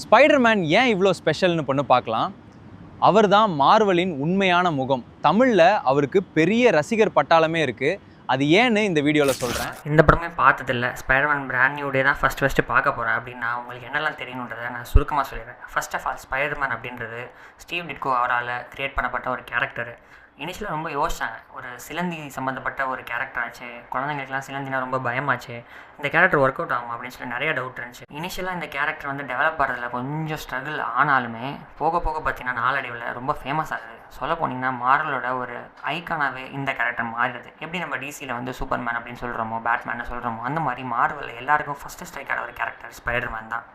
Spiderman ஏன் இவ்வளோ ஸ்பெஷல்னு பொண்ணு பார்க்கலாம். அவர் தான் மார்வலின் உண்மையான முகம். தமிழில் அவருக்கு பெரிய ரசிகர் பட்டாளமே இருக்குது. அது ஏன்னு இந்த வீடியோவில் சொல்கிறேன். இந்த படமே பார்த்ததில்ல. ஸ்பைடர்மேன் பிராண்ட் நியூ டே தான் ஃபஸ்ட்டு பார்க்க போகிறேன் அப்படின்னா உங்களுக்கு என்னெல்லாம் தெரியணுன்றதை நான் சுருக்கமாக சொல்லிடுறேன். ஃபர்ஸ்ட் ஆஃப் ஆல், ஸ்பைடர்மேன் அப்படின்றது ஸ்டீவ் டிட்கோ அவரால் க்ரியேட் பண்ணப்பட்ட ஒரு கேரக்டரு. இனிஷியலாக ரொம்ப யோசித்தேன், ஒரு சிலந்தி சம்மந்தப்பட்ட ஒரு கேரக்டர் ஆச்சு, குழந்தைங்களுக்குலாம் சிலந்தினா ரொம்ப பயமாச்சு, இந்த கேரக்டர் ஒர்க் அவுட் ஆகும் அப்படின்னு சொல்லி நிறைய டவுட் இருந்துச்சு. இனிஷியலாக இந்த கேரக்டர் வந்து டெவலப் ஆகிறதுல கொஞ்சம் ஸ்ட்ரகிள் ஆனாலுமே போக போக பார்த்தீங்கன்னா நாளடைவில் ரொம்ப ஃபேமஸ் ஆகுது. சொல்ல போனீங்கன்னா மார்வலோட ஒரு ஐக்கானாகவே இந்த கேரக்டர் மாறிடுது. எப்படி நம்ம டிசியில் வந்து சூப்பர்மேன் அப்படின்னு சொல்கிறோமோ, பேட்மேன் சொல்கிறோமோ, அந்த மாதிரி மார்வல் எல்லாருக்கும் ஃபஸ்ட்டு ஸ்ட்ரைக் ஆகிற ஒரு கேரக்டர் ஸ்பைடர்மேன் தான்.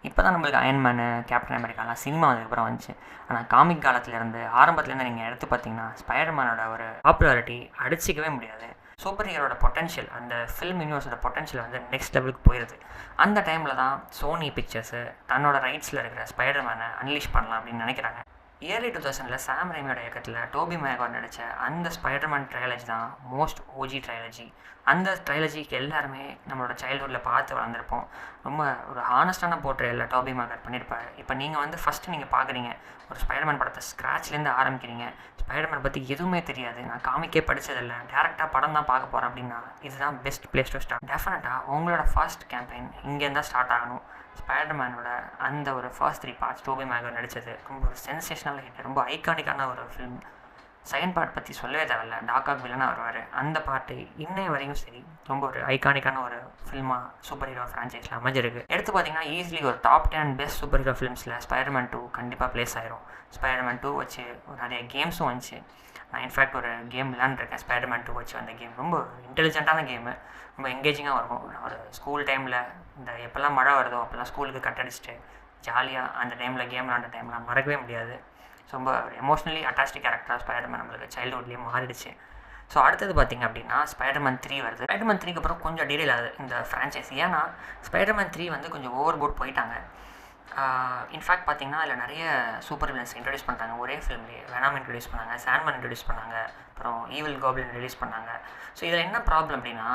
இப்போ தான் நம்மளுக்கு அயன்மேனு, கேப்டன் அமெரிக்காலாம் சினிமா அதுக்கப்புறம் வந்துச்சு. ஆனால் காமிக் காலத்துலேருந்து ஆரம்பத்துலேருந்து நீங்கள் எடுத்து பார்த்தீங்கன்னா ஸ்பைடர்மேனோட ஒரு பாப்புலாரிட்டி அடிச்சிக்கவே முடியாது. சூப்பர் ஹீரோட பொட்டன்ஷியல், அந்த ஃபில்ம் யூனிவர்ஸோட பொட்டன்ஷியல் வந்து நெக்ஸ்ட் லெவலுக்கு போயிடுது. அந்த டைமில் தான் சோனி பிக்சர்ஸு தன்னோட ரைட்ஸில் இருக்கிற ஸ்பைடர்மேனை அன்லீஷ் பண்ணலாம் அப்படின்னு நினைக்கிறாங்க. இயர்லி 2000 சாம் ரேமியோட இயக்கத்தில் டோபி மேகார் நடித்த அந்த ஸ்பைடர்மேன் ட்ரையாலஜி தான் மோஸ்ட் ஓஜி ட்ரையாலஜி. அந்த ட்ரையாலஜிக்கு எல்லாருமே நம்மளோட சைல்ட்ஹுட்டில் பார்த்து வளர்ந்துருப்போம். ரொம்ப ஒரு ஹானஸ்டான போர்ட்ரேயல்ல டோபி மேகார் பண்ணியிருப்பார். இப்போ நீங்கள் வந்து ஃபஸ்ட்டு நீங்கள் பார்க்குறீங்க, ஒரு ஸ்பைடர்மேன் படத்தை ஸ்க்ராட்ச்லேருந்து ஆரம்பிக்கிறீங்க, ஸ்பைடர்மேன் பற்றி எதுவுமே தெரியாது, நான் காமிக்கே படித்ததில்லை, டேரெக்டாக படம் தான் பார்க்க போகிறேன் அப்படின்னா இதுதான் பெஸ்ட் பிளேஸ் டு ஸ்டார்ட். டெஃபினட்டாக உங்களோட ஃபர்ஸ்ட் கேம்பெயின் இங்கேருந்து தான் ஸ்டார்ட் ஆகணும். ஸ்பைடர்மேனோட அந்த ஒரு ஃபர்ஸ்ட் 3 பார்ட்ஸ் டோபி மேகர் நடித்தது ரொம்ப ஒரு சென்சேஷனல் ஹிட், ரொம்ப ஐகானிக்கான ஒரு ஃபிலிம். செகண்ட் பார்ட் பற்றி சொல்லவே தேவையில்ல, டாக்காக் வில்லனாக வருவார். அந்த பாட்டு இன்னைய வரையும் சரி ரொம்ப ஒரு ஐகானிக்கான ஒரு ஃபில்மாக சூப்பர் ஹீரோ ஃப்ரான்ச்சைஸில் அமைஞ்சிருக்கு. எடுத்து பார்த்தீங்கன்னா ஈஸிலி ஒரு டாப் 10 பெஸ்ட் சூப்பர் ஹீரோ ஃபிலிம்ஸில் ஸ்பைடர்மேன் 2 கண்டிப்பாக ப்ளேஸ் ஆயிரும். ஸ்பைடர்மேன் 2 வச்சு நிறைய கேம்ஸும் வந்துச்சு. நான் இன்ஃபேக்ட் ஒரு கேம் விளாண்டுருக்கேன் ஸ்பைடர்மேன் 2 வச்சு. அந்த கேம் ரொம்ப இன்டெலிஜென்ட்டான கேமு, ரொம்ப எங்கேஜிங்காக இருக்கும். ஒரு ஸ்கூல் டைமில் இந்த எப்போல்லாம் மழை வருதோ அப்போல்லாம் ஸ்கூலுக்கு கட்டடிச்சிட்டு ஜாலியாக அந்த டைமில் கேம் விளாண்ட டைம்லாம் மறக்கவே முடியாது. ஸோ ரொம்ப எமோஷ்னலி அட்டாச்டு கேரக்டராக ஸ்பைடர்மேன் நம்மளுக்கு சைல்டுஹுட்லேயே மாறிடுச்சு. ஸோ அடுத்தது பார்த்திங்க அப்படின்னா ஸ்பைடர்மேன் 3 வருது. ஸ்பைடர்மேன் 3க்கு அப்புறம் கொஞ்சம் டீடைல் ஆகுது இந்த ஃப்ரான்ச்சைஸ். ஏன்னா ஸ்பைடர்மேன் 3 வந்து கொஞ்சம் ஓவர் போட் போயிட்டாங்க. இன்ஃபேக்ட் பார்த்திங்கன்னா அதில் நிறைய சூப்பர் வில்லன்ஸ் இன்ட்ரடியூஸ் பண்ணிட்டாங்க ஒரே ஃபிலிம்லேயே. வெனாம் இன்ட்ரடியூஸ் பண்ணாங்க, சாண்ட்மேன் இன்ட்ரடியூஸ் பண்ணாங்க, அப்புறம் ஈவில் காப்ளின் ரிலீஸ் பண்ணாங்க. ஸோ இதில் என்ன ப்ராப்ளம் அப்படின்னா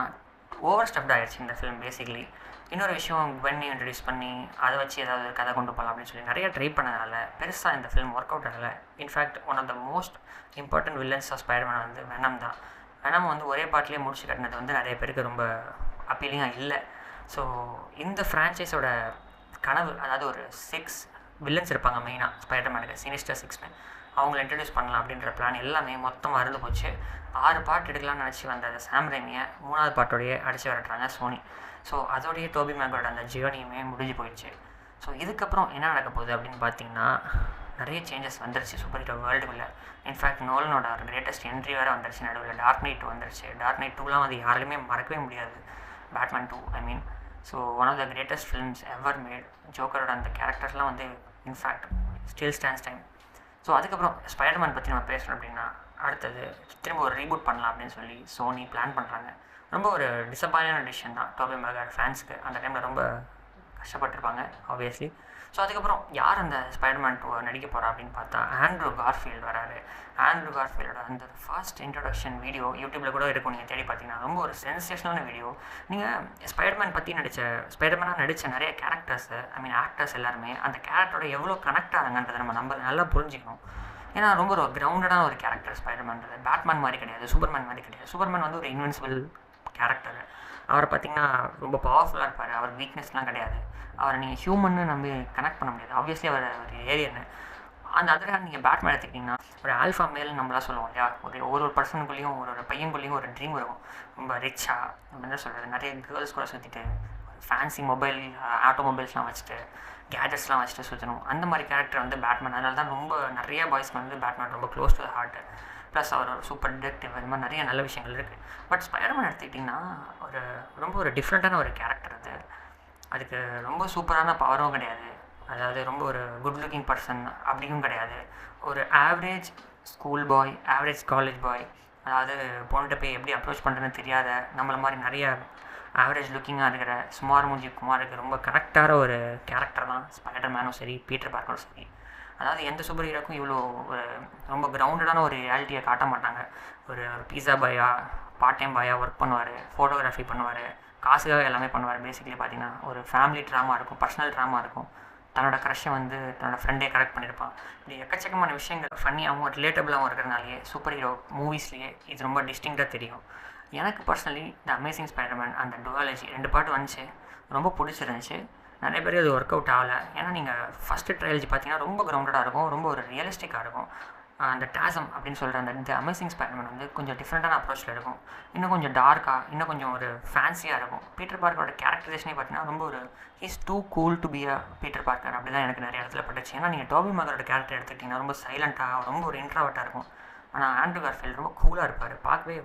ஓவர் ஸ்டெப்ட் ஆகிடுச்சு இந்த ஃபிலிம் பேசிக்கலி. இன்னொரு விஷயம் பென்னி இன்ட்ரடியூஸ் பண்ணி அதை வச்சு ஏதாவது கதை கொண்டு போகலாம் அப்படின்னு சொல்லி நிறைய ட்ரை பண்ணதால் பெருசாக இந்த ஃபிலிம் ஒர்க் அவுட் ஆகலை. In fact one of the most important villains of Spiderman வந்து வெனம் தான். வெனம் வந்து ஒரே பாட்டிலே முடிச்சு கட்டினது வந்து நிறைய பேருக்கு ரொம்ப அப்பீலிங்காக இல்லை. ஸோ இந்த ஃப்ரான்ச்சைஸோட கனவு, அதாவது ஒரு 6 வில்லன்ஸ் இருப்பாங்க மெயினாக ஸ்பைடர்மேனுக்கு, சினிஸ்டர் 6 அவங்கள இன்ட்ரடியூஸ் பண்ணலாம் அப்படின்ற பிளான் எல்லாமே மொத்தமாக அறுந்து போச்சு. 6 பார்ட் எடுக்கலாம்னு நினச்சி வந்த சாம் ரேமியை 3வது பார்ட்டோடையே அடித்து வரட்டுறாங்க சோனி. ஸோ அதோடைய டோபி மேகரோட அந்த ஜேர்னியுமே முடிஞ்சு போயிடுச்சு. ஸோ இதுக்கப்புறம் என்ன நடக்க போகுது அப்படின்னு பார்த்தீங்கன்னா நிறைய சேஞ்சஸ் வந்துருச்சு சூப்பர் ஹீரோ வேர்ல்டுக்குள்ளே. இன்ஃபேக்ட் நோலனோட ஒரு கிரேட்டஸ்ட் என்ட்ரி வேறு வந்துருச்சு. நடுவில் டார்க் நைட் வந்துருச்சு. டார்க் நைட் 2லாம் வந்து யாராலுமே மறக்கவே முடியாது. Batman 2 I mean. So one of the greatest films ever made. ஜோக்கரோட அந்த கேரக்டர்ஸ்லாம் வந்து in fact still stands time. So அதுக்கப்புறம் ஸ்பைடர்மேன் பற்றி நம்ம பேசணும் அப்படின்னா அடுத்தது திரும்ப ஒரு ரீபூட் பண்ணலாம் அப்படின்னு சொல்லி சோனி பிளான் பண்ணுறாங்க. ரொம்ப ஒரு டிசப்பாயிண்டான டிசிஷன் தான் டோபி மேகர் ஃபேன்ஸுக்கு. அந்த டைமில் ரொம்ப கஷ்டப்பட்டுருப்பாங்க ஆப்வியஸ்லி. ஸோ அதுக்கப்புறம் யார் அந்த ஸ்பைடர்மேன் 2 நடிக்க போகிறா அப்படின்னு பார்த்தா ஆண்ட்ரூ கார்ஃபீல்டு வராரு. ஆண்ட்ரூ கார்ஃபீல்டோட அந்த ஃபர்ஸ்ட் இன்ட்ரடக்ஷன் வீடியோ யூடியூப்பில் கூட இருக்கும், நீங்கள் தேடி பார்த்தீங்கன்னா ரொம்ப ஒரு சென்சேஷனான வீடியோ. நீங்கள் ஸ்பைடர்மேன் பற்றி ஸ்பைடர்மேனாக நடித்த நிறைய கேரக்டர்ஸு ஐ மீன் ஆக்டர்ஸ் எல்லாருமே அந்த கேரக்டரோட எவ்வளோ கனெக்ட் ஆகுங்கன்றதை நம்ம நல்லா புரிஞ்சுக்கணும். ஏன்னா ரொம்ப ஒரு கிரவுண்டடான ஒரு கேரக்டர் ஸ்பைடர்மேன்றது. பேட்மேன் மாதிரி கிடையாது, சூப்பர்மேன் மாதிரி கிடையாது. சூப்பர்மேன் வந்து ஒரு இன்வின்சிபிள் கேரக்டர். அவரை பார்த்திங்கன்னா ரொம்ப பவர்ஃபுல்லாக இருப்பார். அவர் வீக்னஸ்லாம் கிடையாது. அவரை நீங்கள் ஹியூமன்னு நம்பி கனெக்ட் பண்ண முடியாது. ஆப்வியஸ்லி அவர் ஒரு ஏரியன்னு. அந்த அதில் நீங்கள் பேட்மேன் எடுத்துக்கிட்டிங்கன்னா ஒரு ஆல்ஃபா மேல் நம்மளாம் சொல்லுவோம் இல்லையா, ஒரு பர்சனுக்குள்ளேயும் ஒரு பையன்குள்ளேயும் ஒரு ட்ரீம் இருக்கும். ரொம்ப ரிச்சாக நம்ம என்ன சொல்கிறது, நிறைய கேர்ள்ஸ் கூட சுற்றிட்டு ஃபேன்சி மொபைல் ஆட்டோமொபைல்ஸ்லாம் வச்சுட்டு கேஜெட்ஸ்லாம் வச்சுட்டு சுற்றணும். அந்த மாதிரி கேரக்டர் வந்து பேட்மேன். அதனால தான் ரொம்ப நிறைய பாய்ஸ்க்கு வந்து பேட்மேன் ரொம்ப close to the heart. Plus அவர் ஒரு சூப்பர் டிடெக்டிவ், அது மாதிரி நிறைய நல்ல விஷயங்கள் இருக்குது. பட் ஸ்பைடர்மேன் எடுத்துக்கிட்டிங்கன்னா ரொம்ப ஒரு டிஃப்ரெண்ட்டான ஒரு கேரக்டர் அது. அதுக்கு ரொம்ப சூப்பரான பவரும் கிடையாது, அதாவது ரொம்ப ஒரு குட் லுக்கிங் பர்சன் அப்படியும் கிடையாது. ஒரு average school boy, average college boy, அதாவது பொண்ணுகிட்ட போய் எப்படி அப்ரோச் பண்ணுறதுன்னு தெரியாத நம்மளை மாதிரி நிறைய ஆவரேஜ் லுக்கிங்காக இருக்கிற சுமார் மூஞ்சி குமாருக்கு ரொம்ப கனெக்டான ஒரு கேரக்டர் தான் ஸ்பைடர்மேனும் சரி பீட்டர் பார்க்கரும் சரி. அதாவது எந்த சூப்பர் ஹீரோக்கும் இவ்வளோ ஒரு ரொம்ப கிரவுண்டடான ஒரு ரியாலிட்டியை காட்ட மாட்டாங்க. ஒரு பீஸா பாயாக, பார்ட் டைம் பாயாக ஒர்க் பண்ணுவார், ஃபோட்டோகிராஃபி பண்ணுவார், காசுக்காக எல்லாமே பண்ணுவார். பேசிக்கலி பார்த்திங்கன்னா ஒரு ஃபேமிலி ட்ராமா இருக்கும், பர்சனல் ட்ராமா இருக்கும், தன்னோட க்ரஷை வந்து தன்னோட ஃப்ரெண்டே கரெக்ட் பண்ணியிருப்பான். இப்படி எக்கச்சக்கமான விஷயங்கள் ஃபன்னியாகவும் ரிலேட்டபிளாகவும் இருக்கிறனாலேயே சூப்பர் ஹீரோ மூவிஸ்லேயே இது ரொம்ப டிஸ்டிங்காக தெரியும். எனக்கு பர்சனலி த அமேசிங் ஸ்பைடர்மேன் அந்த டுவாலஜி 2 பார்ட் வந்துச்சு, ரொம்ப பிடிச்சிருந்துச்சு. நிறைய பேர் அது ஒர்க் அவுட் ஆகலை. ஏன்னா நீங்கள் ஃபஸ்ட்டு ட்ரையாலஜி பார்த்தீங்கன்னா ரொம்ப கிரவுண்டடாக இருக்கும், ரொம்ப ஒரு ரியலிஸ்டிக்காக இருக்கும். அந்த டாசம் அப்படின்னு சொல்கிற அந்த த அமேசிங் ஸ்பைடர்மேன் வந்து கொஞ்சம் டிஃப்ரெண்ட்டான அப்ரோச்சில் இருக்கும், இன்னும் கொஞ்சம் டார்க்காக, இன்னும் கொஞ்சம் ஒரு ஃபேன்சியாக இருக்கும். பீட்டர் பார்க்கரோட கேரக்டரைசேஷனே பார்த்தீங்கன்னா ரொம்ப ஒரு is too cool to be a Peter Parker அப்படி தான் எனக்கு நிறைய இடத்துல பட்டுச்சு. ஏன்னா நீங்கள் டோபி மேகரோட கேரக்டர் எடுத்துக்கிட்டிங்கன்னா ரொம்ப சைலண்ட்டாக, ரொம்ப ஒரு இன்ட்ராவர்ட்டாக இருக்கும். ஆனால் ஆண்ட்ரூ கார்ஃபீல்ட் ரொம்ப கூலாக இருப்பார், பார்க்கவே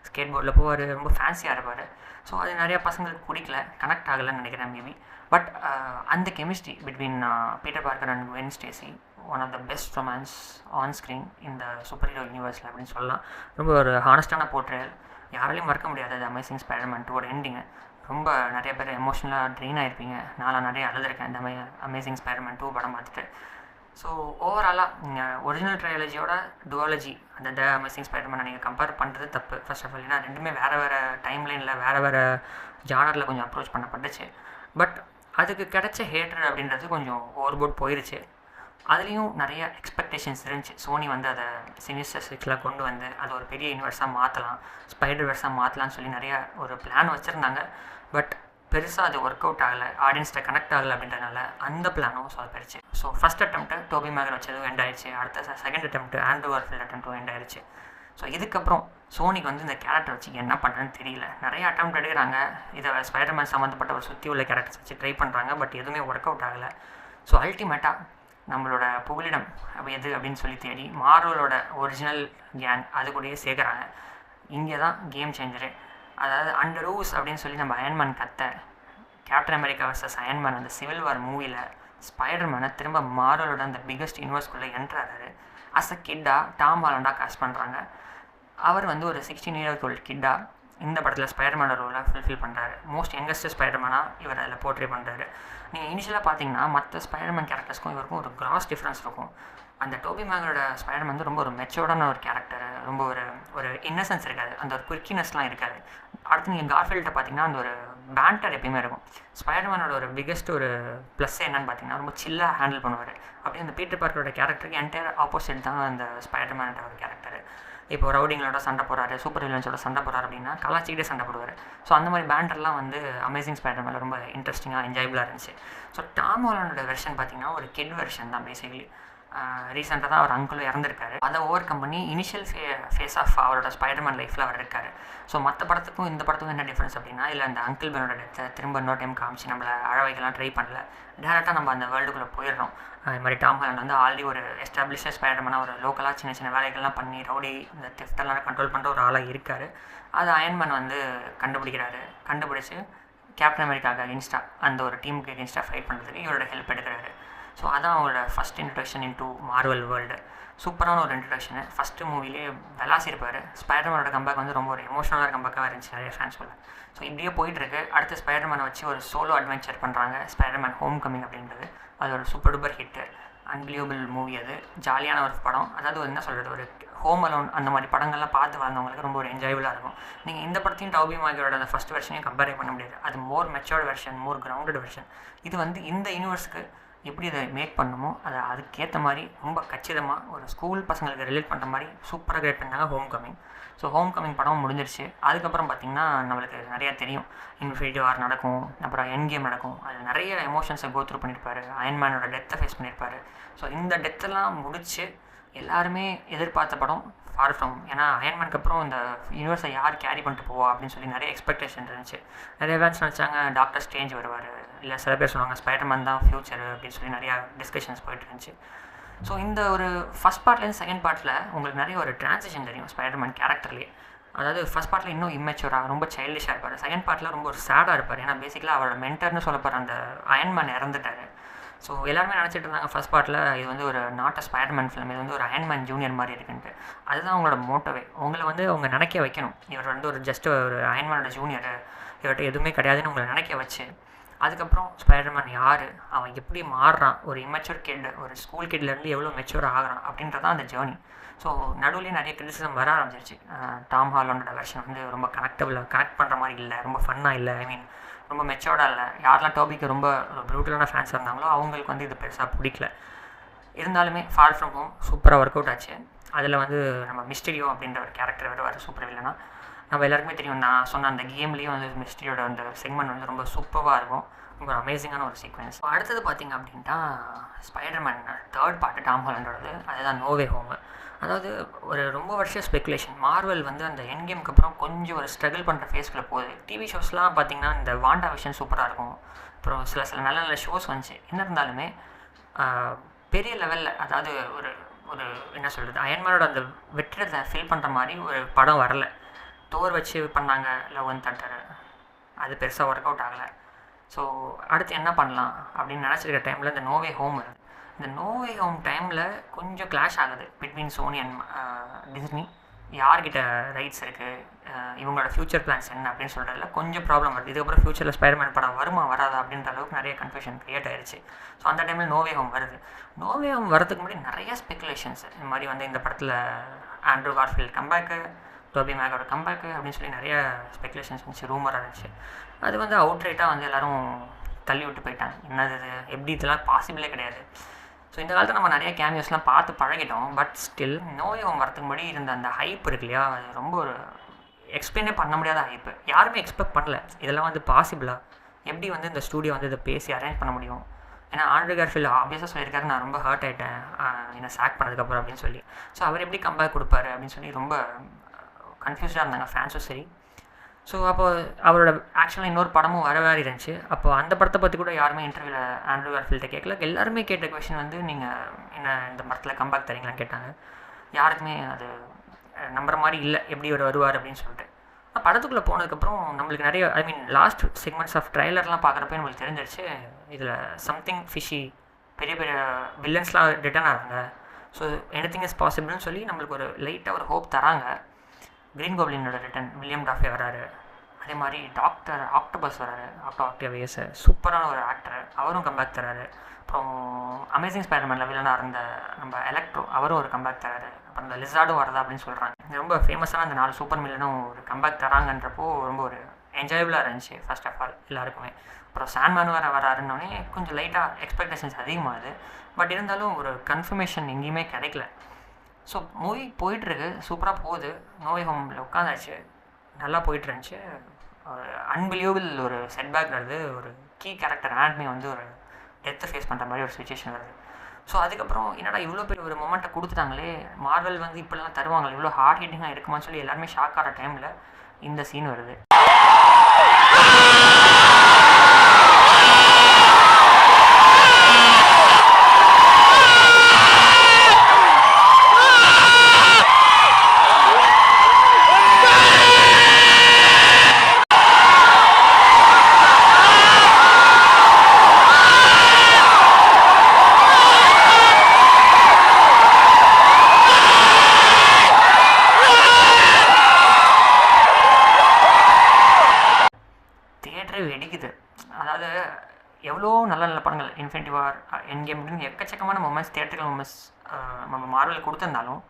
ஸ்கேட் போர்டில் போவார், ரொம்ப ஃபேன்சியாக இருப்பார். ஸோ அது நிறையா பசங்களுக்கு பிடிக்கல, கனெக்ட் ஆகலைன்னு நினைக்கிறேன் மேபி. பட் அந்த chemistry between Peter Parker and Gwen Stacy one of the best romance on screen இந்த சூப்பர் ஹீரோ யூனிவர்ஸில் அப்படின்னு சொல்லலாம். ரொம்ப ஒரு ஹானஸ்டான போர்ட்ரேல், யாராலையும் மறக்க முடியாது. அது அமேசிங் ஸ்பைடர்மேன் 2 எண்டிங்கு ரொம்ப நிறைய பேர் எமோஷ்னலாக ட்ரெயின் ஆகிருப்பீங்க. நான் நிறைய அழுதுருக்கேன் இந்த அமேசிங் ஸ்பைடர்மேன் 2 படம் பார்த்துட்டு. ஸோ ஓவராலாக ஒரிஜினல் ட்ரையாலஜியோட டுவாலஜி அந்த த அமேசிங் ஸ்பைடர்மேனை நீங்கள் கம்பேர் பண்ணுறது தப்பு ஃபர்ஸ்ட் ஆஃப் ஆல். ஏன்னா ரெண்டுமே வேறு வேறு டைம் லைனில் வேறு ஜானரில் கொஞ்சம் அப்ரோச் பண்ணப்பட்டுச்சு. பட் அதுக்கு கிடைச்ச ஹேட்டர் அப்படின்றது கொஞ்சம் ஓவர்போர்ட் போயிருச்சு. அதுலேயும் நிறைய எக்ஸ்பெக்டேஷன்ஸ் இருந்துச்சு. சோனி வந்து அதை சினிஸ்டர் 6 கொண்டு வந்து அதை ஒரு பெரிய யூனிவர்ஸாக மாற்றலாம், ஸ்பைடர் வெர்ஸாக மாற்றலாம்னு சொல்லி நிறையா ஒரு பிளான் வச்சுருந்தாங்க. பட் பெருசாக அது ஒர்க் அவுட் ஆகலை, ஆடியன்ஸ்கிட்ட கனெக்ட் ஆகலை அப்படின்றனால அந்த பிளானும் சொதப்பிடுச்சு. So first attempt Toby Maguire வச்சதும் எண்ட் ஆயிடுச்சு. அடுத்த செகண்ட் அட்டெம்ப்ட்டு ஆண்ட்ரூ கார்ஃபீல்ட் அட்டெம்ப்ட்டும் எண்ட் ஆயிடுச்சு. ஸோ இதுக்கப்புறம் சோனிக்கு வந்து இந்த கேரக்டர் வச்சு என்ன பண்ணுறதுன்னு தெரியல. நிறைய அட்டெம்ப்ட் எடுக்கிறாங்க, இதை ஸ்பைடர்மேன் சம்மந்தப்பட்ட ஒரு சுற்றி உள்ள கேரக்டர்ஸ் வச்சு ட்ரை பண்ணுறாங்க. பட் எதுவுமே ஒர்க் அவுட் ஆகலை. ஸோ அல்டிமேட்டாக நம்மளோட புகலிடம் எது அப்படின்னு சொல்லி தேடி மார்வலோட ஒரிஜினல் கேங் அது கூடயே சேர்க்குறாங்க. இங்கே தான் கேம் சேஞ்சரு. அதாவது அண்டர் ரூஸ் அப்படின்னு சொல்லி நம்ம Iron Man Captain America versus Iron Man அந்த சிவில் வார் மூவியில் ஸ்பைடர்மேனை திரும்ப மார்வலோட அந்த பிக்கஸ்ட் யூனிவர்ஸ்குள்ளே என்ட்ராரு. அஸ் அ கிட்டாக டாம் ஹாலண்டாக காஸ்ட் பண்ணுறாங்க. அவர் வந்து ஒரு 16 year old கிட்டாக இந்த படத்தில் ஸ்பைடர்மேனோட ரோலை ஃபுல்ஃபில் பண்ணுறாரு. மோஸ்ட் யங்கஸ்ட் ஸ்பைடர்மேனாக இவர் அதில் போர்ட்ரே பண்ணுறாரு. நீங்கள் இனிஷியலாக பார்த்தீங்கன்னா மற்ற ஸ்பைடர்மேன் கேரக்டர்ஸ்க்கும் இவருக்கும் ஒரு கிராஸ் டிஃப்ரென்ஸ் இருக்கும். அந்த டோபி மேகரோட ஸ்பைடர்மேன் வந்து ரொம்ப ஒரு மெச்சோர்டான ஒரு கேரக்டர், ரொம்ப ஒரு இன்னசென்ஸ் இருக்காது, அந்த ஒரு குவிக்கினஸ்லாம் இருக்காது. அடுத்து நீங்கள் கார்ஃபீல்ட்டை பார்த்தீங்கன்னா அந்த ஒரு பேண்டர் எப்பயுமே இருக்கும். ஸ்பைடர்மேனோட ஒரு பிக்கஸ்ட் ஒரு ப்ளஸ் என்னன்னு பார்த்தீங்கன்னா ரொம்ப சில்லாக ஹேண்டில் பண்ணுவார். அப்படி அந்த பீட்டர் பார்க்கரோட கேரக்டருக்கு என்டையர் ஆப்போசிட் தான் அந்த ஸ்பைடர்மேனோட ஒரு கேரக்டர். இப்போ ரவுடிங்களோட சண்டை போடுறாரு, சூப்பர் வில்லன்ஸோட சண்டை போடுறாரு அப்படின்னா கலாச்சிக்கிட்டே சண்டை போடுவார். ஸோ அந்த மாதிரி பேண்டர்லாம் வந்து அமேசிங் ஸ்பைடர்மேனில் ரொம்ப இன்ட்ரெஸ்டிங்காக என்ஜாயபிளாக இருந்துச்சு. ஸோ டாம் ஹாலண்டோட வெர்ஷன் பார்த்தீங்கன்னா ஒரு கிட் வெர்ஷன் தான் பேசிக்கலி. ரீசெண்டாக தான் அவர் அங்கிளும் இறந்துருக்காரு. அதை ஓவர் கம் பண்ணி இனிஷியல் ஃபேஸ் ஆஃப் அவரோட ஸ்பைடர்மேன் லைஃப்பில் அவர் இருக்கார். ஸோ மற்ற படத்துக்கும் இந்த படத்துக்கும் என்ன டிஃப்ரென்ஸ் அப்படின்னா, இல்லை அந்த அங்கிள் பெனோட டெத்தை திரும்ப இன்னொரு டைம் காமிச்சு நம்மளை அழவைக்கெல்லாம் ட்ரை பண்ணல, டேரெக்டாக நம்ம அந்த வேர்ல்டுக்குள்ளே போயிடுறோம். அது மாதிரி டாம் ஹாலண்ட் வந்து ஆல்ரெடி ஒரு எஸ்டாப்ளிஷ்ட் ஸ்பைடர்மேனாக ஒரு லோக்கலாக சின்ன சின்ன வேலைகள்லாம் பண்ணி ரவுடி இந்த தெஃப்டெல்லாம் கண்ட்ரோல் பண்ணுற ஒரு ஆளாக இருக்கார். அது அயன்மேன் வந்து கண்டுபிடிச்சி கேப்டன் அமெரிக்காவுக்கு அகென்ஸ்டாக அந்த ஒரு டீமுக்கு அகென்ஸ்டாக ஃபைட் பண்ணுறதுக்கு இவரோட ஹெல்ப் எடுக்கிறாரு. ஸோ அதான் அவரோட first introduction into Marvel world. சூப்பரான ஒரு இன்ட்ரடக்ஷனு. ஃபஸ்ட்டு மூவிலே விளாசிருப்பார். ஸ்பைடர்மேனோட கம்பேக் வந்து ரொம்ப ஒரு எமோஷனலாக கம்பேக்காக இருந்துச்சு நிறைய ஃபேன்ஸ் சொல்ல. ஸோ இப்படியே போயிட்டுருக்கு. அடுத்து ஸ்பைடர்மேனை வச்சு ஒரு சோலோ அட்வென்ச்சர் பண்ணுறாங்க, ஸ்பைடர்மேன் ஹோம் கமிங் அப்படின்றது. அது ஒரு super duper hit, unbelievable movie. அது ஜாலியான ஒரு படம். அதாவது ஒரு என்ன சொல்கிறது, ஒரு ஹோம் அலோன் அந்த மாதிரி படங்கள்லாம் பார்த்து வளர்ந்தவங்களுக்கு ரொம்ப ஒரு என்ஜாயபிளாக இருக்கும். நீங்கள் இந்த படத்தையும் டோபி மேகரோட அந்த ஃபஸ்ட் வெர்ஷனையும் கம்பேர் பண்ண முடியாது. அது மோர் மெச்சோர்டு வெர்ஷன், மோர் கிரவுண்டட் வெர்ஷன். இது வந்து இந்த யூனிவர்ஸ்க்கு எப்படி அதை மேக் பண்ணணுமோ அதை அதுக்கேற்ற மாதிரி ரொம்ப கச்சிதமாக ஒரு ஸ்கூல் பசங்களுக்கு ரிலேட் பண்ணுற மாதிரி சூப்பராக கிரியேட் பண்ணாங்க home coming. So home coming படம் முடிஞ்சிருச்சு. அதுக்கப்புறம் பார்த்திங்கன்னா நம்மளுக்கு நிறையா தெரியும். இன்ஃபினிட்டி வார் நடக்கும், அப்புறம் எண்ட் கேம் நடக்கும். அதில் நிறைய எமோஷன்ஸை கோத்ரூ பண்ணியிருப்பார். அயன்மேனோட டெத்தை ஃபேஸ் பண்ணியிருப்பார். ஸோ இந்த டெத்தெல்லாம் முடித்து எல்லாருமே எதிர்பார்த்த படம் ஃபார் ஃப்ரம். ஏன்னா அயன்மேனுக்கு அப்புறம் இந்த யூனிவர்ஸை யார் கேரி பண்ணிட்டு போவா அப்படின்னு சொல்லி நிறைய எக்ஸ்பெக்டேஷன் இருந்துச்சு. நிறைய ஃபேன்ஸ் நினச்சாங்க டாக்டர் ஸ்ட்ரேஞ்ச் வருவார், இல்லை சில பேர் சொன்னாங்க ஸ்பைடர்மேன் தான் ஃப்யூச்சர் அப்படின்னு சொல்லி நிறையா டிஸ்கஷன்ஸ் போயிட்டு இருந்துச்சு. ஸோ இந்த ஒரு ஃபஸ்ட் பார்ட்லேருந்து செகண்ட் பார்ட்டில் உங்களுக்கு நிறைய ஒரு ட்ரான்சிஷன் தெரியும் ஸ்பைடர்மேன் கேரக்டர்லேயே. அதாவது ஃபஸ்ட் பார்ட்டில் இன்னும் இம்மெச்சூராக ரொம்ப சைல்டிஷாக இருப்பார். செகண்ட் பார்ட்டில் ரொம்ப ஒரு சேடாக இருப்பார். ஏன்னா பேசிக்கலாக அவரோட மென்டர்னு சொல்லப்படுற அந்த அயன்மேன் இறந்துட்டார். ஸோ எல்லாருமே நினச்சிட்டு இருந்தாங்க ஃபஸ்ட் பார்ட்டில் இது வந்து ஒரு நாட் அ ஸ்பைடர்மேன் ஃபிலிம், இது வந்து ஒரு அயன்மேன் ஜூனியர் மாதிரி இருக்குன்ட்டு. அதுதான் அவங்களோட மோட்டோவே. உங்களை வந்து அவங்க நினைக்க வைக்கணும் இவர் வந்து ஒரு ஜஸ்ட் ஒரு அயன்மேனோட ஜூனியர், இவர்கிட்ட எதுவுமே கிடையாதுன்னு உங்களை நினைக்க வச்சு அதுக்கப்புறம் ஸ்பைடர்மேன் யார், அவன் எப்படி மாறுறான், ஒரு இம்மெச்சூர் கிட் ஒரு ஸ்கூல் கிட்லேருந்து எவ்வளோ மெச்சூர் ஆகிறான் அப்படின்றதான் அந்த ஜேர்னி. ஸோ நடுவுலேயே நிறைய கிரிட்டிசிசம் வர ஆரம்பிச்சிருச்சு. டாம் ஹாலண்டோட வெர்ஷன் வந்து ரொம்ப கனெக்ட் பண்ணுற மாதிரி இல்லை, ரொம்ப ஃபன்னாக இல்லை. ஐ மீன் ரொம்ப மெச்சோர்டாக இல்லை. யாரெல்லாம் டோபிக்கு ரொம்ப ப்ரூட்டலான ஃபேன்ஸ் இருந்தாங்களோ அவங்களுக்கு வந்து இது பெருசாக பிடிக்கல. இருந்தாலுமே ஃபார் ஃப்ரம் ஹோம் சூப்பராக ஒர்க் அவுட் ஆச்சு. அதில் வந்து நம்ம மிஸ்டீரியோ அப்படின்ற ஒரு கேரக்டர் வருவார் சூப்பர் வில்லனா. நம்ம எல்லாருக்குமே தெரியும், நான் சொன்ன அந்த கேம்லேயும் வந்து மிஸ்டீரியோட அந்த செக்மெண்ட் வந்து ரொம்ப சூப்பராக இருக்கும். ரொம்ப அமேசிங்கான ஒரு சீக்வன்ஸ். அடுத்தது பார்த்திங்க அப்படின்ட்டா ஸ்பைடர்மேன் 3rd பார்ட் டாம் ஹாலண்டோடது, அதுதான் நோ வே ஹோம். அதாவது ஒரு ரொம்ப வருஷம் ஸ்பெகுலேஷன். மார்வல் வந்து அந்த எண்ட் கேமுக்கு அப்புறம் கொஞ்சம் ஒரு ஸ்ட்ரகிள் பண்ணுற ஃபேஸ்க்குள்ளே போகுது. டிவி ஷோஸ்லாம் பார்த்திங்கன்னா இந்த வாண்டா விஷன் சூப்பராக இருக்கும். அப்புறம் சில நல்ல நல்ல ஷோஸ் வந்துச்சு. என்ன இருந்தாலுமே பெரிய லெவலில், அதாவது ஒரு ஒரு என்ன சொல்கிறது, அயன்மேனோட அந்த வெற்றிடத்தை ஃபில் பண்ணுற மாதிரி ஒரு படம் வரலை. தோர் வச்சு பண்ணாங்க லவ் அண்ட் தண்டர், அது பெருசாக ஒர்க் அவுட் ஆகலை. ஸோ அடுத்து என்ன பண்ணலாம் அப்படின்னு நினச்சிருக்க டைமில் இந்த நோ வே ஹோம் வருது. இந்த நோ வே ஹோம் டைமில் கொஞ்சம் கிளாஷ் ஆகுது பிட்வீன் சோனி அண்ட் டிஸ்னி. யார்கிட்ட ரைட்ஸ் இருக்குது, இவங்களோட ஃப்யூச்சர் பிளான்ஸ் என்ன அப்படின்னு சொல்கிறதுல கொஞ்சம் ப்ராப்ளம் வருது. இதுக்கப்புறம் ஃப்யூச்சரில் ஸ்பைடர்மேன் படம் வருமா வராதா அப்படின்ற அளவுக்கு நிறைய கன்ஃபியூஷன் க்ரியேட் ஆயிடுச்சு. ஸோ அந்த டைமில் நோ வே ஹோம் வருது. நோ வே ஹோம் வரதுக்கு முன்னாடி நிறைய ஸ்பெகுலேஷன்ஸ், இந்த மாதிரி வந்து இந்த படத்தில் ஆண்ட்ரூ கார்ஃபீல்ட் கம்பேக்கு, டோபி மேகோட கம்பேக்கு அப்படின்னு சொல்லி நிறைய ஸ்பெகுலேஷன்ஸ் இருந்துச்சு, ரூமராக இருந்துச்சு. அது வந்து அவுட்ரைட்டாக வந்து எல்லோரும் தள்ளி விட்டு போயிட்டாங்க. என்னது இது, எப்படி இதெல்லாம் பாசிபிளே கிடையாது. ஸோ இந்த காலத்தில் நம்ம நிறைய கேமியோஸ்லாம் பார்த்து பழகிட்டோம். But still No Way Home வரதுக்கு முன்னாடி இருந்த அந்த ஹைப் இருக்கு இல்லையா, அது ரொம்ப ஒரு எக்ஸ்பிளைனே பண்ண முடியாத ஹைப்பு. யாருமே எக்ஸ்பெக்ட் பண்ணல இதெல்லாம் வந்து பாசிபிளாக, எப்படி வந்து இந்த ஸ்டூடியோ வந்து இதை பேசி அரேஞ்ச் பண்ண முடியும். ஏன்னா ஆண்ட்ரூ கார்ஃபீல்ட் ஆப்வியஸாக சொல்லியிருக்காரு, நான் ரொம்ப ஹர்ட் ஆகிட்டேன் என்னை சாக் பண்ணதுக்கப்புறம் அப்படின்னு சொல்லி. ஸோ அவர் எப்படி கம்பேக் கொடுப்பாரு அப்படின்னு சொல்லி ரொம்ப கன்ஃபியூஸ்டாக இருந்தாங்க ஃபேன்ஸும் சரி. ஸோ அப்போது அவரோட ஆக்சுவலாக இன்னொரு படமும் வர வேறு இருந்துச்சு. அப்போது அந்த படத்தை பற்றி கூட யாருமே இன்டர்வியூவில் ஆண்ட்ரூ கார்ஃபீல்ட்டை கேட்கல. எல்லாருமே கேட்ட கொஷின் வந்து, நீங்கள் என்ன இந்த படத்தில் கம்பேக் தரீங்களான்னு கேட்டாங்க. யாருக்குமே அது நம்புற மாதிரி இல்லை எப்படி அவர் வருவார் அப்படின்னு சொல்லிட்டு. படத்துக்குள்ளே போனதுக்கப்புறம் நம்மளுக்கு நிறைய லாஸ்ட் செக்மெண்ட்ஸ் ஆஃப் ட்ரைலர்லாம் பார்க்குறப்ப நம்மளுக்கு தெரிஞ்சிருச்சு இதில் சம்திங் ஃபிஷி, பெரிய பெரிய வில்லன்ஸ்லாம் ரிட்டர்ன் ஆகிறாங்க. ஸோ எனிதிங் இஸ் பாசிபிள்னு சொல்லி நம்மளுக்கு ஒரு லைட்டாக ஒரு ஹோப் தராங்க. கிரீன் கோப்ளினோட ரிட்டன் வில்லியம் டாஃபே வராரு. அதே மாதிரி டாக்டர் ஆக்டோபஸ் வராரு, ஆக்டோவியஸ் சூப்பரான ஒரு ஆக்டர், அவரும் கம்பேக் தராரு. அப்புறம் அமேசிங் ஸ்பைடர்மேனில் வில்லனாக இருந்த நம்ம எலக்ட்ரோ, அவரும் ஒரு கம்பேக் தராரு. அப்புறம் இந்த லிசார்டும் வரதா அப்படின்னு சொல்கிறாங்க. ரொம்ப ஃபேமஸான அந்த 4 சூப்பர் மில்லனும் ஒரு கம்பேக் தராங்கன்றப்போ ரொம்ப ஒரு என்ஜாயபுளாக இருந்துச்சு ஃபர்ஸ்ட் ஆஃப் ஆல் எல்லாருக்குமே. அப்புறம் சாண்ட்மேன் வராருன்னொடனே கொஞ்சம் லைட்டாக எக்ஸ்பெக்டேஷன்ஸ் அதிகமாகுது. பட் இருந்தாலும் ஒரு கன்ஃபர்மேஷன் எங்கேயுமே கிடைக்கல. ஸோ மூவி போயிட்டுருக்கு, சூப்பராக போகுது. நோ வே ஹோமில் உட்காந்தாச்சு, நல்லா போயிட்டுருந்துச்சு. ஒரு அன்பிலியபிள் ஒரு செட்பேக் வருது. ஒரு கீ கேரக்டர் ஆண்ட்மே வந்து ஒரு டெத்தை ஃபேஸ் பண்ணுற மாதிரி ஒரு சுச்சுவேஷன் வருது. ஸோ அதுக்கப்புறம் என்னடா இவ்வளோ பெரிய ஒரு மொமெண்ட்டை கொடுத்துட்டாங்களே, மார்வல் வந்து இப்படிலாம் தருவாங்களே, இவ்வளோ ஹார்ட் ஹிட்டிங்காக இருக்குமான்னு சொல்லி எல்லாருமே ஷாக் ஆகிற டைமில் இந்த சீன் வருது. வெடிக்குது. அதாவது எவ்வளோ நல்ல நல்ல படங்கள், இன்ஃபினிட்டி வார், எண்ட் கேம் அப்படின்னு எக்கச்சக்கமான மூமெண்ட்ஸ், தியேட்டர்கள் மூமெண்ட்ஸ் நம்ம மார்வல் கொடுத்துருந்தாலும்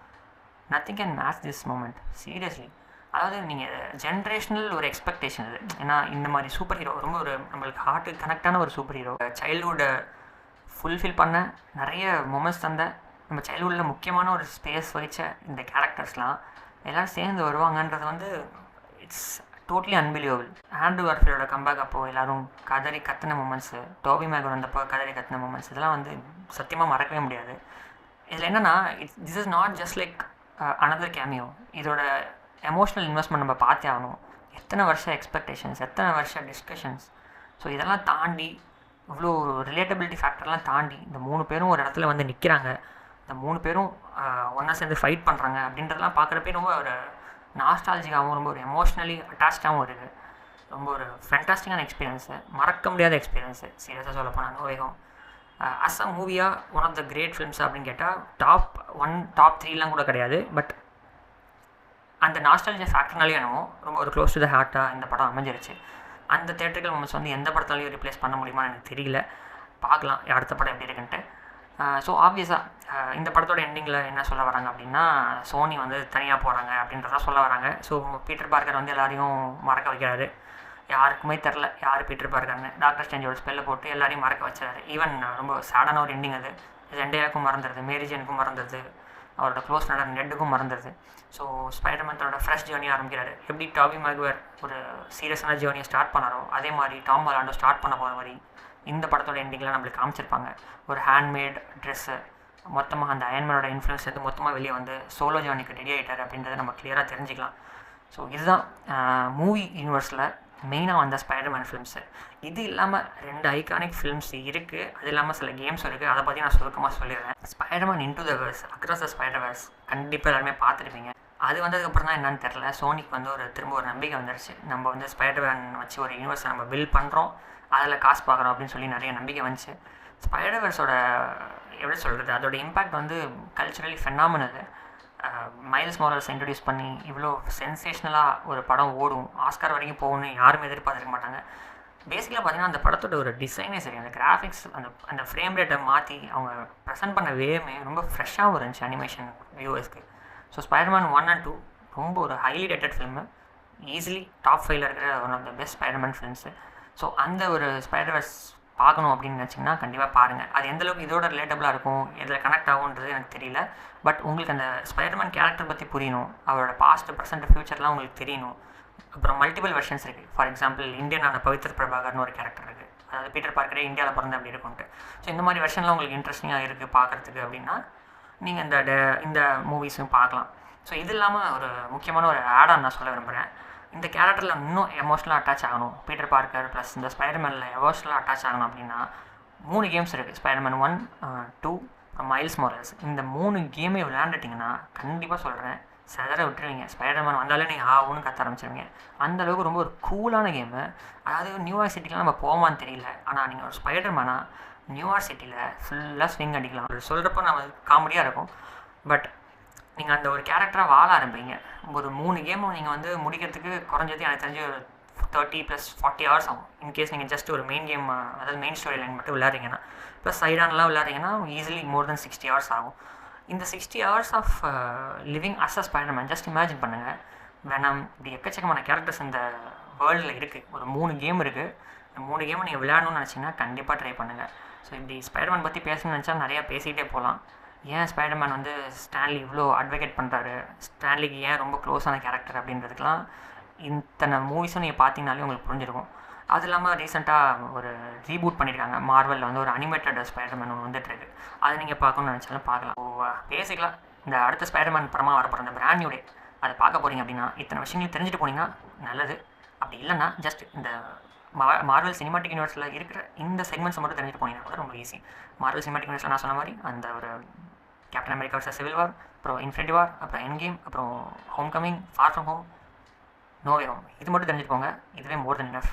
nothing can match this moment seriously. அதாவது நீங்கள் ஜென்ரேஷனல் ஒரு எக்ஸ்பெக்டேஷன் இது. ஏன்னா இந்த மாதிரி சூப்பர் ஹீரோ ரொம்ப ஒரு நம்மளுக்கு ஹார்ட்டுக்கு கனெக்டான ஒரு சூப்பர் ஹீரோ, சைல்ட்ஹுட்டை ஃபுல்ஃபில் பண்ண நிறைய மூமெண்ட்ஸ் தந்த, நம்ம சைல்ட்ஹுட்டில் முக்கியமான ஒரு ஸ்பேஸ் வச்ச இந்த கேரக்டர்ஸ்லாம் எல்லோரும் சேர்ந்து வருவாங்கன்றது வந்து இட்ஸ் டோட்லி அன்பிலியபிள். ஆண்ட்ரூ கார்ஃபீல்டோட கம்பேக் அப்போது எல்லோரும் கதறி கத்தின மூமெண்ட்ஸு, டோபி மேகோர் வந்தப்போ கதறி கத்தின மூமெண்ட்ஸ், இதெல்லாம் வந்து சத்தியமாக மறக்கவே முடியாது. இதில் என்னென்னா this is not just like another cameo. இதோட எமோஷ்னல் இன்வெஸ்ட்மெண்ட் நம்ம பார்த்தே ஆகணும். எத்தனை வருஷம் எக்ஸ்பெக்டேஷன்ஸ், எத்தனை வருஷம் டிஸ்கஷன்ஸ். ஸோ இதெல்லாம் தாண்டி, இவ்வளோ ரிலேட்டபிலிட்டி ஃபேக்டர்லாம் தாண்டி இந்த 3 பேரும் ஒரு இடத்துல வந்து நிற்கிறாங்க. இந்த 3 பேரும் ஒன்றா சேர்ந்து ஃபைட் பண்ணுறாங்க அப்படின்றதெல்லாம் பார்க்குறப்பே ரொம்ப ஒரு நாஸ்டாலஜிக்காகவும் ரொம்ப ஒரு எமோஷ்னலி அட்டாச்சாகவும் இருக்குது. ரொம்ப ஒரு ஃபேண்டாஸ்டிக்கான எக்ஸ்பீரியன்ஸு, மறக்க முடியாத எக்ஸ்பீரியன்ஸு. சீரியஸாக சொல்ல போனால் No Way Home as a மூவியாக one of the great films அப்படின்னு கேட்டால் டாப் 1 டாப் 3லாம் கூட கிடையாது. பட் அந்த நாஸ்டாலஜி ஃபேக்டர்னாலே என்னவோ ரொம்ப ஒரு க்ளோஸ் டு த ஹார்ட்டாக இந்த படம் அமைஞ்சிருச்சு. அந்த தேட்டர்கள் மூமெண்ட்ஸ் வந்து எந்த படத்தாலையும் ரிப்ளேஸ் பண்ண முடியுமான்னு எனக்கு தெரியல. பார்க்கலாம் அடுத்த படம் எப்படி இருக்குன்ட்டு. ஸோ ஆப்வியஸாக இந்த படத்தோட எண்டிங்கில் என்ன சொல்ல வராங்க அப்படின்னா, சோனி வந்து தனியாக போகிறாங்க அப்படின்றதான் சொல்ல வராங்க. ஸோ பீட்டர் பார்க்கர் வந்து எல்லாரையும் மறக்க வைக்கிறாரு. யாருக்குமே தெரில யார் பீட்டர் பார்க்கர்னு. டாக்டர் ஸ்ட்ரேஞ்சோட ஸ்பெல்லை போட்டு எல்லாரையும் மறக்க வச்சாரு. ஈவன் ரொம்ப சேடான ஒரு எண்டிங் அது. ஜெண்டையாக்கும் மறந்துடுது, மேரி ஜேனுக்கும் மறந்துடுது, அவரோட க்ளோஸ் ஃப்ரெண்டான நெட்டுக்கும் மறந்துடுது. ஸோ ஸ்பைடர்மேன் தன்னோட ஃப்ரெஷ் ஜேர்னி ஆரம்பிக்கிறாரு. எப்படி டாபி மேக்வேர் ஒரு சீரியஸான ஜேர்னியை ஸ்டார்ட் பண்ணாரோ அதே மாதிரி டாம் ஹாலண்டோ ஸ்டார்ட் பண்ண போகிற மாதிரி இந்த படத்தோட எண்டிங்கில் நம்மளுக்கு காமிச்சிருப்பாங்க. ஒரு ஹேண்ட்மேட் ட்ரெஸ்ஸு மொத்தமாக அந்த அயன்மேனோட இன்ஃப்ளூயன்ஸ் எடுத்து மொத்தமாக வெளியே வந்து சோலோ ஜேர்னிக்கு ரெடி ஆகிட்டார் அப்படின்றத நம்ம கிளியராக தெரிஞ்சுக்கலாம். ஸோ இதுதான் மூவி யூனிவர்ஸில் மெயினாக வந்த ஸ்பைடர்மேன் ஃபிலிம்ஸு. இது இல்லாமல் 2 ஐகானிக் ஃபிலிம்ஸ் இருக்குது. அது இல்லாமல் சில கேம்ஸ் இருக்குது. அதை பற்றி நான் சுருக்கமாக சொல்லிடுறேன். Spiderman into the verse, across the Spiderverse கண்டிப்பாக எல்லாருமே பார்த்துருப்பீங்க. அது வந்ததுக்கப்புறம் தான் என்னன்னு தெரில, சோனிக்கு வந்து திரும்ப ஒரு நம்பிக்கை வந்துருச்சு. நம்ம வந்து ஸ்பைடர்மேன் வச்சு ஒரு யூனிவர்ஸை நம்ம பில்ட் பண்ணுறோம், அதில் காசு பார்க்குறோம் அப்படின்னு சொல்லி நிறைய நம்பிக்கை வந்துச்சு. ஸ்பைடர்வர்ஸோட எப்படி சொல்கிறது, அதோட இம்பேக்ட் வந்து culturally phenomenal. Miles Morales introduce பண்ணி இவ்வளோ சென்சேஷ்னலாக ஒரு படம் ஓடும், ஆஸ்கார் வரைக்கும் போகணும்னு யாருமே எதிர்பார்த்துருக்க மாட்டாங்க. பேசிக்கலாக பார்த்தீங்கன்னா அந்த படத்தோட ஒரு டிசைனே சரி, அந்த கிராஃபிக்ஸ், அந்த ஃப்ரேம் ரேட்டை மாற்றி அவங்க ப்ரெசென்ட் பண்ண வேமே ரொம்ப ஃப்ரெஷ்ஷாகவும் இருந்துச்சு அனிமேஷன் வியூவர்ஸ்க்கு. ஸோ ஸ்பைடர்மேன் 1 and 2 ரொம்ப ஒரு highly rated film, easily top 5ல் இருக்கிற one of the best Spider-Man films. So அந்த ஒரு ஸ்பைடர்வர்ஸ் பார்க்கணும் அப்படின்னு நினச்சிங்கன்னா கண்டிப்பாக பாருங்கள். அது எந்தளவுக்கு இதோட ரிலேட்டபுளாக இருக்கும், இதில் கனெக்ட் ஆகுன்றது எனக்கு தெரியல. பட் உங்களுக்கு அந்த ஸ்பைடர்மேன் கேரக்டர் பற்றி புரியணும், அவரோட பாஸ்ட் ப்ரெசென்ட் ஃபியூச்சர்லாம் உங்களுக்கு தெரியணும். அப்புறம் மல்டிபிள் வெர்ஷன்ஸ் இருக்குது. ஃபார் எக்ஸாம்பிள் இந்தியனான பவித்ர் பிரபாகர்னு ஒரு கேரக்டர் இருக்குது, அதாவது பீட்டர் பார்க்கரே இந்தியாவில் பிறந்த அப்படி இருக்கும்ட்டு. ஸோ இந்த மாதிரி வெர்ஷன்லாம் உங்களுக்கு இன்ட்ரெஸ்டிங்காக இருக்குது பார்க்குறதுக்கு அப்படின்னா நீங்கள் இந்த மூவிஸும் பார்க்கலாம். ஸோ இது இல்லாமல் ஒரு முக்கியமான ஒரு ஆடாக நான் சொல்ல விரும்புகிறேன். இந்த கேரக்டரில் இன்னும் எமோஷ்னலாக அட்டாச் ஆகணும், பீட்டர் பார்க்கர் ப்ளஸ் இந்த ஸ்பைடர்மேனில் எமோஷ்னலாக அட்டாச் ஆகணும் அப்படின்னா 3 கேம்ஸ் இருக்குது. ஸ்பைடர்மேன் 1, 2 அப்புறம் மைல்ஸ் மோரல்ஸ். இந்த 3 கேமே விளையாண்டுட்டிங்கன்னா கண்டிப்பாக சொல்கிறேன் செதற விட்டுருவீங்க. ஸ்பைடர்மேன் வந்தாலே நீங்கள் ஆகும்னு கற்று ஆரம்பிச்சிருவீங்க. அந்தளவுக்கு ரொம்ப ஒரு கூலான கேமு. அதாவது நியூயார்க் சிட்டிலாம் நம்ம போவான்னு தெரியல, ஆனால் நீங்கள் ஒரு ஸ்பைடர்மேனாக நியூயார்க் சிட்டியில் ஃபுல்லாக ஸ்விங் அடிக்கலாம். சொல்கிறப்போ நம்ம காமெடியாக இருக்கும், பட் நீங்கள் அந்த ஒரு கேரக்டராக வாழ ஆரம்பிங்க. ஒரு 3 கேமும் நீங்கள் வந்து முடிக்கிறதுக்கு குறைஞ்சது எனக்கு தெரிஞ்சு ஒரு 30 + 40 ஹவர்ஸ் ஆகும். இன்கேஸ் நீங்கள் ஜஸ்ட் ஒரு மெயின் கேம், அதாவது மெயின் ஸ்டோரி லைன் மட்டும் விளையாடுறீங்கன்னா. ப்ளஸ் சைடானலாம் விளையாடுறீங்கன்னா ஈஸிலி மோர் தென் 60 ஹவர்ஸ் ஆகும். இந்த 60 hours of living as a Spiderman just imagine பண்ணுங்கள். வெனம் இப்படி எக்கச்சக்கமான கேரக்டர்ஸ் இந்த வேர்ல்டில் இருக்குது. ஒரு 3 கேம் இருக்குது. இந்த 3 கேமை நீங்கள் விளையாடணும்னு நினச்சிங்கன்னா கண்டிப்பாக ட்ரை பண்ணுங்கள். ஸோ இப்படி ஸ்பைடர்மேன் பற்றி பேசணும்னு நினச்சா நிறையா பேசிகிட்டே போகலாம். ஏன் ஸ்பைடர்மேன் வந்து ஸ்டான்லி இவ்வளோ அட்வொகேட் பண்ணுறாரு, ஸ்டான்லிக்கு ஏன் ரொம்ப க்ளோஸான கேரக்டர் அப்படின்றதுக்கெலாம் இத்தனை மூவிஸும் நீங்கள் பார்த்தீங்கனாலே உங்களுக்கு புரிஞ்சிருக்கும். அது இல்லாமல் ரீசெண்டாக ஒரு ரீபூட் பண்ணியிருக்காங்க, மார்வலில் வந்து ஒரு அனிமேட்டட் ஸ்பைடர்மேன் ஒன்று வந்துட்டுருக்கு. அதை நீங்கள் பார்க்கணும்னு நினச்சாலும் பார்க்கலாம். பேசிக்கலாம் இந்த அடுத்த ஸ்பைடர்மேன் படமாக வரப்போகிற அந்த பிராண்ட் நியூ டே அதை பார்க்க போகிறீங்க அப்படின்னா இத்தனை விஷயங்கள் தெரிஞ்சுட்டு போனீங்கன்னா நல்லது. அப்படி இல்லைன்னா ஜஸ்ட் இந்த மார்வல் சினிமாட்டிக் யூனிவர்ஸில் இருக்கிற இந்த செக்மெண்ட்ஸ் மட்டும் தெரிஞ்சுட்டு போனீங்கன்னா கூட ரொம்ப ஈஸி. மார்வல் சினிமாட்டிக் யூனிவர்ஸில் நான் சொன்ன மாதிரி அந்த ஒரு Captain America vs Civil War, அப்புறம் இன்ஃபினிட்டி வார், அப்புறம் எண்ட் கேம், அப்புறம் Homecoming, Far From Home, No Way Home, இது மட்டும் தெரிஞ்சுட்டு போங்க. இதுவே மோர் தென் எனஃப்.